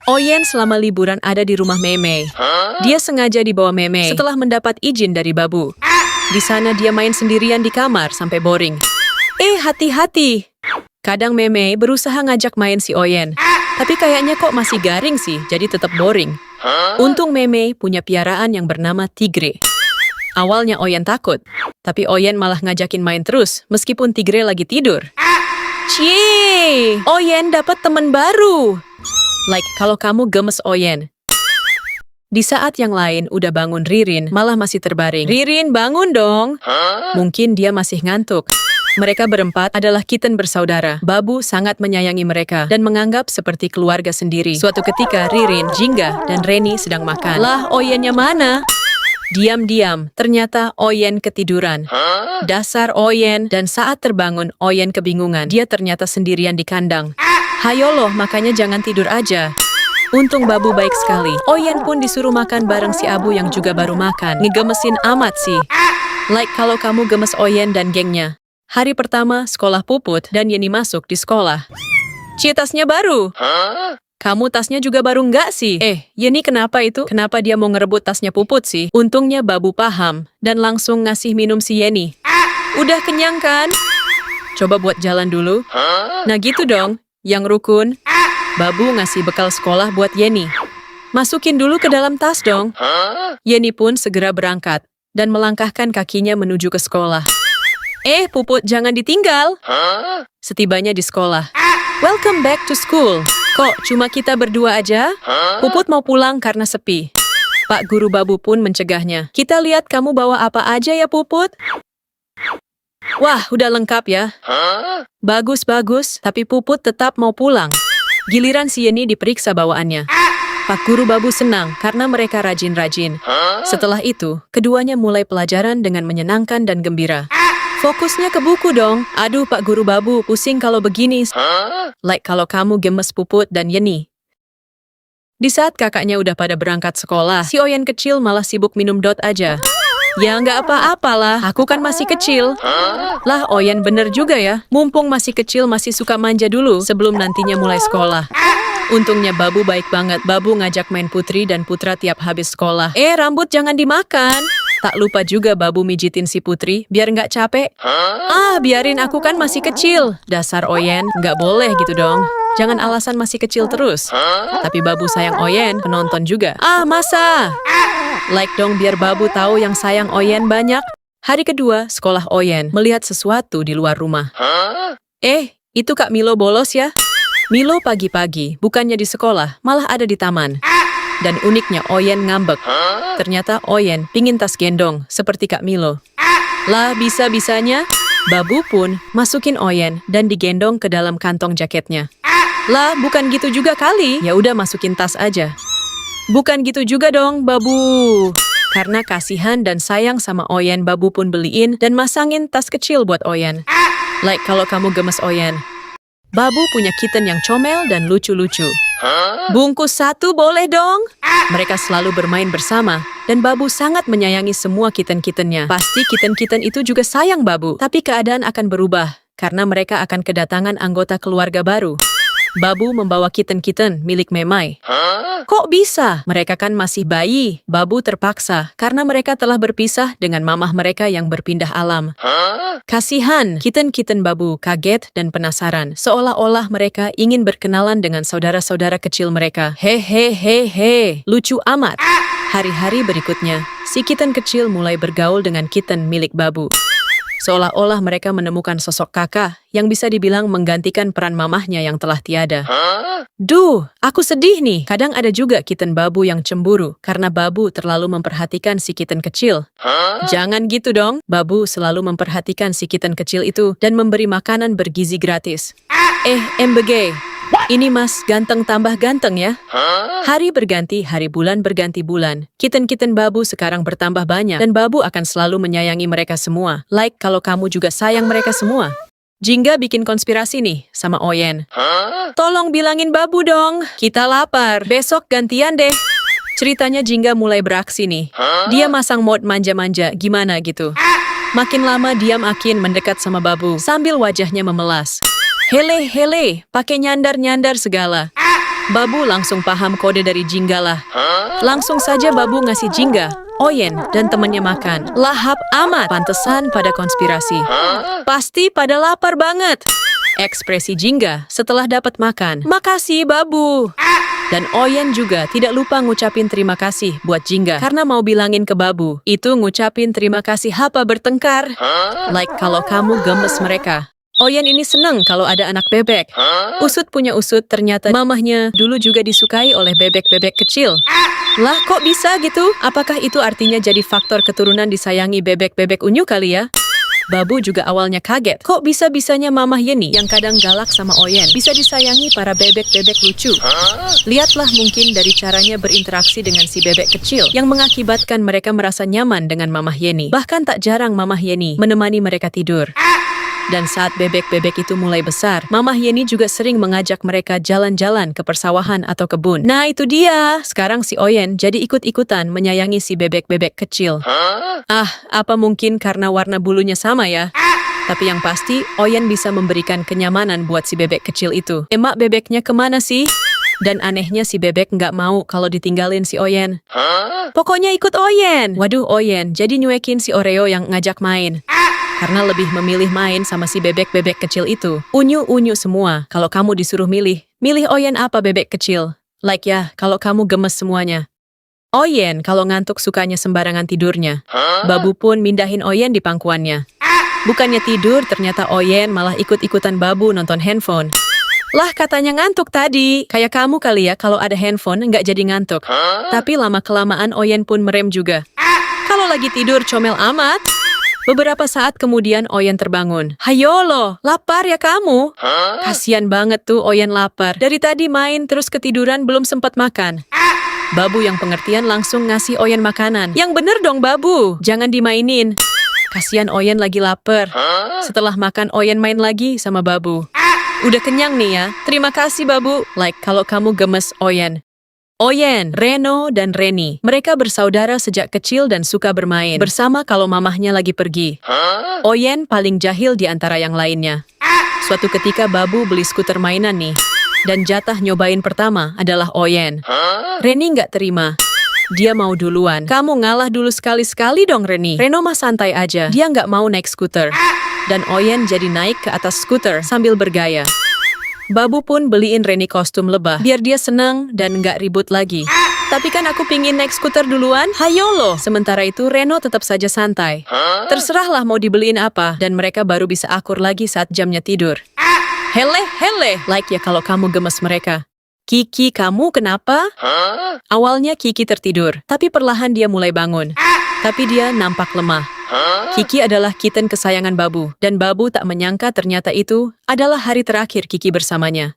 Oyen selama liburan ada di rumah Meme. Dia sengaja dibawa Meme setelah mendapat izin dari Babu. Di sana dia main sendirian di kamar sampai boring. Hati-hati! Kadang Meme berusaha ngajak main si Oyen. Tapi kayaknya kok masih garing sih, jadi tetap boring. Untung Meme punya piaraan yang bernama Tigre. Awalnya Oyen takut, tapi Oyen malah ngajakin main terus meskipun Tigre lagi tidur. Cie! Oyen dapat teman baru. Like kalau kamu gemes Oyen. Di saat yang lain udah bangun Ririn, malah masih terbaring. Ririn, bangun dong. Mungkin dia masih ngantuk. Mereka berempat adalah kitten bersaudara. Babu sangat menyayangi mereka dan menganggap seperti keluarga sendiri. Suatu ketika Ririn, Jingga, dan Reni sedang makan. Lah, Oyennya mana? Diam-diam, ternyata Oyen ketiduran. Dasar Oyen, dan saat terbangun, Oyen kebingungan. Dia ternyata sendirian di kandang. Hayo loh, makanya jangan tidur aja. Untung Babu baik sekali. Oyen pun disuruh makan bareng si Abu yang juga baru makan. Ngegemesin amat sih. Like kalau kamu gemes Oyen dan gengnya. Hari pertama, sekolah Puput dan Yeni masuk di sekolah. Cie, tasnya baru. Kamu tasnya juga baru nggak sih? Yeni kenapa itu? Kenapa dia mau ngerebut tasnya Puput sih? Untungnya Babu paham dan langsung ngasih minum si Yeni. Udah kenyang kan? Coba buat jalan dulu. Nah gitu dong, yang rukun. Babu ngasih bekal sekolah buat Yeni. Masukin dulu ke dalam tas dong. Yeni pun segera berangkat dan melangkahkan kakinya menuju ke sekolah. Puput jangan ditinggal. Setibanya di sekolah. Welcome back to school. Kok cuma kita berdua aja? Puput mau pulang karena sepi. Pak Guru Babu pun mencegahnya. Kita lihat kamu bawa apa aja ya Puput? Wah, udah lengkap ya. Bagus-bagus, tapi Puput tetap mau pulang. Giliran si Yeni diperiksa bawaannya. Pak Guru Babu senang karena mereka rajin-rajin. Setelah itu, keduanya mulai pelajaran dengan menyenangkan dan gembira. Fokusnya ke buku dong. Aduh Pak Guru Babu, pusing kalau begini. Like kalau kamu gemes Puput dan Yeni. Di saat kakaknya udah pada berangkat sekolah, si Oyen kecil malah sibuk minum dot aja. Ya nggak apa-apalah, aku kan masih kecil. Lah Oyen bener juga ya, mumpung masih kecil masih suka manja dulu sebelum nantinya mulai sekolah. Untungnya Babu baik banget, Babu ngajak main Putri dan Putra tiap habis sekolah. Rambut jangan dimakan. Tak lupa juga Babu mijitin si Putri, biar nggak capek. Biarin aku kan masih kecil. Dasar Oyen, nggak boleh gitu dong. Jangan alasan masih kecil terus. Tapi Babu sayang Oyen, penonton juga. Masa? Like dong biar Babu tahu yang sayang Oyen banyak. Hari kedua, sekolah Oyen melihat sesuatu di luar rumah. Itu Kak Milo bolos ya? Milo pagi-pagi, bukannya di sekolah, malah ada di taman. Dan uniknya Oyen ngambek. Ternyata Oyen pingin tas gendong, seperti Kak Milo. Lah bisa-bisanya, Babu pun masukin Oyen dan digendong ke dalam kantong jaketnya. Lah bukan gitu juga kali, ya udah masukin tas aja. Bukan gitu juga dong, Babu. Karena kasihan dan sayang sama Oyen, Babu pun beliin dan masangin tas kecil buat Oyen. Like kalau kamu gemes Oyen. Babu punya kitten yang comel dan lucu-lucu. Bungkus satu boleh dong? Mereka selalu bermain bersama, dan Babu sangat menyayangi semua kitten-kittennya. Pasti kitten-kitten itu juga sayang Babu, tapi keadaan akan berubah, karena mereka akan kedatangan anggota keluarga baru. Babu membawa kitten-kitten milik Memai. Kok bisa? Mereka kan masih bayi. Babu terpaksa karena mereka telah berpisah dengan mamah mereka yang berpindah alam. Kasihan, kitten-kitten Babu kaget dan penasaran. Seolah-olah mereka ingin berkenalan dengan saudara-saudara kecil mereka. Hehehehe, lucu amat. Hari-hari berikutnya, si kitten kecil mulai bergaul dengan kitten milik Babu. Seolah-olah mereka menemukan sosok kakak yang bisa dibilang menggantikan peran mamahnya yang telah tiada. Duh, aku sedih nih. Kadang ada juga kitten Babu yang cemburu karena Babu terlalu memperhatikan si kitten kecil. Jangan gitu dong. Babu selalu memperhatikan si kitten kecil itu dan memberi makanan bergizi gratis. MBG. Ini mas, ganteng tambah ganteng ya. Hari berganti, hari bulan berganti bulan. Kitten-kitten Babu sekarang bertambah banyak dan Babu akan selalu menyayangi mereka semua. Like kalau kamu juga sayang mereka semua. Jingga bikin konspirasi nih sama Oyen. Tolong bilangin Babu dong, kita lapar. Besok gantian deh. Ceritanya Jingga mulai beraksi nih. Dia masang mode manja-manja, gimana gitu. Makin lama dia makin mendekat sama Babu sambil wajahnya memelas. Hele, pakai nyandar-nyandar segala. Babu langsung paham kode dari Jingga lah. Langsung saja Babu ngasih Jingga, Oyen, dan temannya makan. Lahap amat, pantesan pada konspirasi. Pasti pada lapar banget. Ekspresi Jingga setelah dapat makan. Makasih Babu. Dan Oyen juga tidak lupa ngucapin terima kasih buat Jingga karena mau bilangin ke Babu. Itu ngucapin terima kasih apa bertengkar. Like kalau kamu gemes mereka. Oyen ini seneng kalau ada anak bebek. Usut punya usut, ternyata mamahnya dulu juga disukai oleh bebek-bebek kecil. Lah kok bisa gitu? Apakah itu artinya jadi faktor keturunan disayangi bebek-bebek unyu kali ya? Babu juga awalnya kaget. Kok bisa-bisanya Mamah Yeni yang kadang galak sama Oyen bisa disayangi para bebek-bebek lucu? Lihatlah mungkin dari caranya berinteraksi dengan si bebek kecil yang mengakibatkan mereka merasa nyaman dengan Mamah Yeni. Bahkan tak jarang Mamah Yeni menemani mereka tidur. Dan saat bebek-bebek itu mulai besar, Mamah Yeni juga sering mengajak mereka jalan-jalan ke persawahan atau kebun. Nah itu dia, sekarang si Oyen jadi ikut-ikutan menyayangi si bebek-bebek kecil. Apa mungkin karena warna bulunya sama ya? Tapi yang pasti, Oyen bisa memberikan kenyamanan buat si bebek kecil itu. Emak bebeknya kemana sih? Dan anehnya si bebek nggak mau kalau ditinggalin si Oyen. Pokoknya ikut Oyen. Waduh Oyen, jadi nyuekin si Oreo yang ngajak main. Karena lebih memilih main sama si bebek-bebek kecil itu. Unyu-unyu semua. Kalau kamu disuruh milih Oyen apa bebek kecil? Like ya, kalau kamu gemes semuanya. Oyen kalau ngantuk sukanya sembarangan tidurnya. Babu pun mindahin Oyen di pangkuannya. Bukannya tidur, ternyata Oyen malah ikut-ikutan Babu nonton handphone. Lah katanya ngantuk tadi. Kayak kamu kali ya, kalau ada handphone nggak jadi ngantuk. Tapi lama-kelamaan Oyen pun merem juga. Kalau lagi tidur comel amat. Beberapa saat kemudian Oyen terbangun. Hayo lo, lapar ya kamu? Kasian banget tuh Oyen lapar. Dari tadi main terus ketiduran belum sempat makan. Babu yang pengertian langsung ngasih Oyen makanan. Yang bener dong Babu, jangan dimainin. Kasian Oyen lagi lapar. Setelah makan Oyen main lagi sama Babu. Udah kenyang nih ya, terima kasih Babu. Like kalau kamu gemes Oyen. Oyen, Reno, dan Reni. Mereka bersaudara sejak kecil dan suka bermain bersama kalau mamahnya lagi pergi. Oyen paling jahil di antara yang lainnya. Suatu ketika Babu beli skuter mainan nih. Dan jatah nyobain pertama adalah Oyen. Reni nggak terima. Dia mau duluan. Kamu ngalah dulu sekali-sekali dong Reni. Reno mah santai aja. Dia nggak mau naik skuter. Dan Oyen jadi naik ke atas skuter sambil bergaya. Babu pun beliin Reni kostum lebah, biar dia senang dan nggak ribut lagi. Tapi kan aku pingin naik skuter duluan, hayo loh. Sementara itu Reno tetap saja santai. Terserahlah mau dibeliin apa, dan mereka baru bisa akur lagi saat jamnya tidur. Hele, like ya kalau kamu gemes mereka. Kiki, kamu kenapa? Awalnya Kiki tertidur, tapi perlahan dia mulai bangun. Tapi dia nampak lemah. Kiki adalah kitten kesayangan Babu, dan Babu tak menyangka ternyata itu adalah hari terakhir Kiki bersamanya.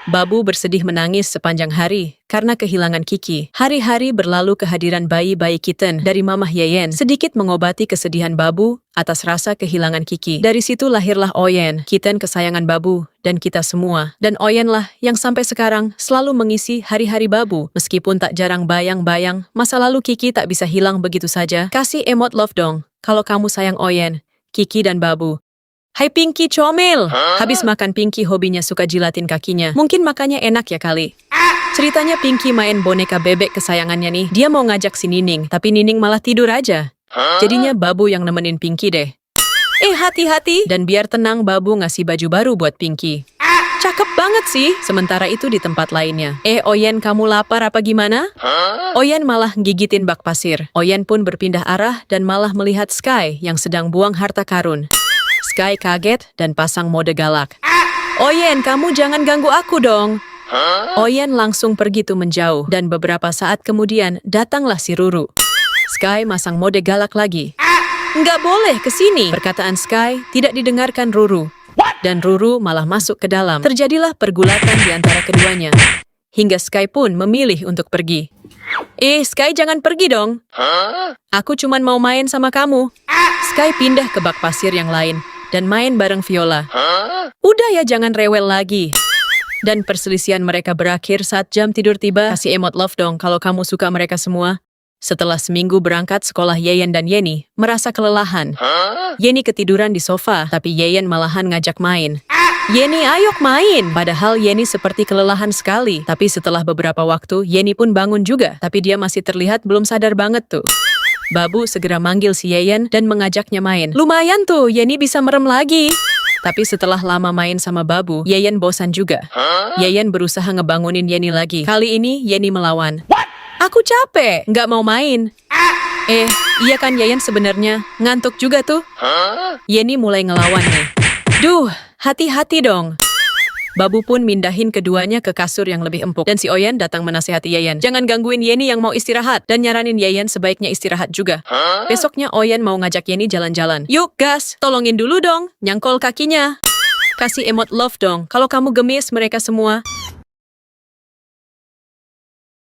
Babu bersedih menangis sepanjang hari karena kehilangan Kiki. Hari-hari berlalu kehadiran bayi-bayi kitten dari Mamah Yeyen sedikit mengobati kesedihan Babu atas rasa kehilangan Kiki. Dari situ lahirlah Oyen, kitten kesayangan Babu dan kita semua. Dan Oyen lah yang sampai sekarang selalu mengisi hari-hari Babu. Meskipun tak jarang bayang-bayang, masa lalu Kiki tak bisa hilang begitu saja. Kasih emot love dong kalau kamu sayang Oyen, Kiki dan Babu. Hai Pinky comel. Habis makan Pinky hobinya suka jilatin kakinya. Mungkin makannya enak ya kali. Ceritanya Pinky main boneka bebek kesayangannya nih. Dia mau ngajak si Nining, tapi Nining malah tidur aja. Jadinya Babu yang nemenin Pinky deh. Hati-hati. Dan biar tenang Babu ngasih baju baru buat Pinky. Cakep banget sih. Sementara itu di tempat lainnya. Oyen kamu lapar apa gimana? Oyen malah gigitin bak pasir. Oyen pun berpindah arah dan malah melihat Sky yang sedang buang harta karun. Sky kaget dan pasang mode galak. Oyen, kamu jangan ganggu aku dong. Oyen langsung pergi tuh menjauh. Dan beberapa saat kemudian datanglah si Ruru. Sky masang mode galak lagi. Nggak boleh kesini. Perkataan Sky tidak didengarkan Ruru. Dan Ruru malah masuk ke dalam. Terjadilah pergulatan di antara keduanya. Hingga Sky pun memilih untuk pergi. Sky jangan pergi dong. Aku cuman mau main sama kamu. Sky pindah ke bak pasir yang lain dan main bareng Viola. Udah ya jangan rewel lagi. Dan perselisihan mereka berakhir saat jam tidur tiba. Kasih emot love dong kalau kamu suka mereka semua. Setelah seminggu berangkat sekolah, Yeyen dan Yeni merasa kelelahan. Yeni ketiduran di sofa, tapi Yeyen malahan ngajak main. Yeni, ayo main. Padahal Yeni seperti kelelahan sekali. Tapi setelah beberapa waktu, Yeni pun bangun juga. Tapi dia masih terlihat belum sadar banget tuh. Babu segera manggil si Yeyen dan mengajaknya main. Lumayan tuh, Yeni bisa merem lagi. Tapi setelah lama main sama Babu, Yeyen bosan juga. Yeyen berusaha ngebangunin Yeni lagi. Kali ini Yeni melawan. Aku capek, nggak mau main. Iya kan Yeyen sebenarnya ngantuk juga tuh. Yeni mulai ngelawan nih. Duh, hati-hati dong. Babu pun mindahin keduanya ke kasur yang lebih empuk. Dan si Oyen datang menasihati Yeyen. Jangan gangguin Yeni yang mau istirahat. Dan nyaranin Yeyen sebaiknya istirahat juga. Besoknya Oyen mau ngajak Yeni jalan-jalan. Yuk gas, tolongin dulu dong. Nyangkol kakinya. Kasih emot love dong. Kalau kamu gemes mereka semua.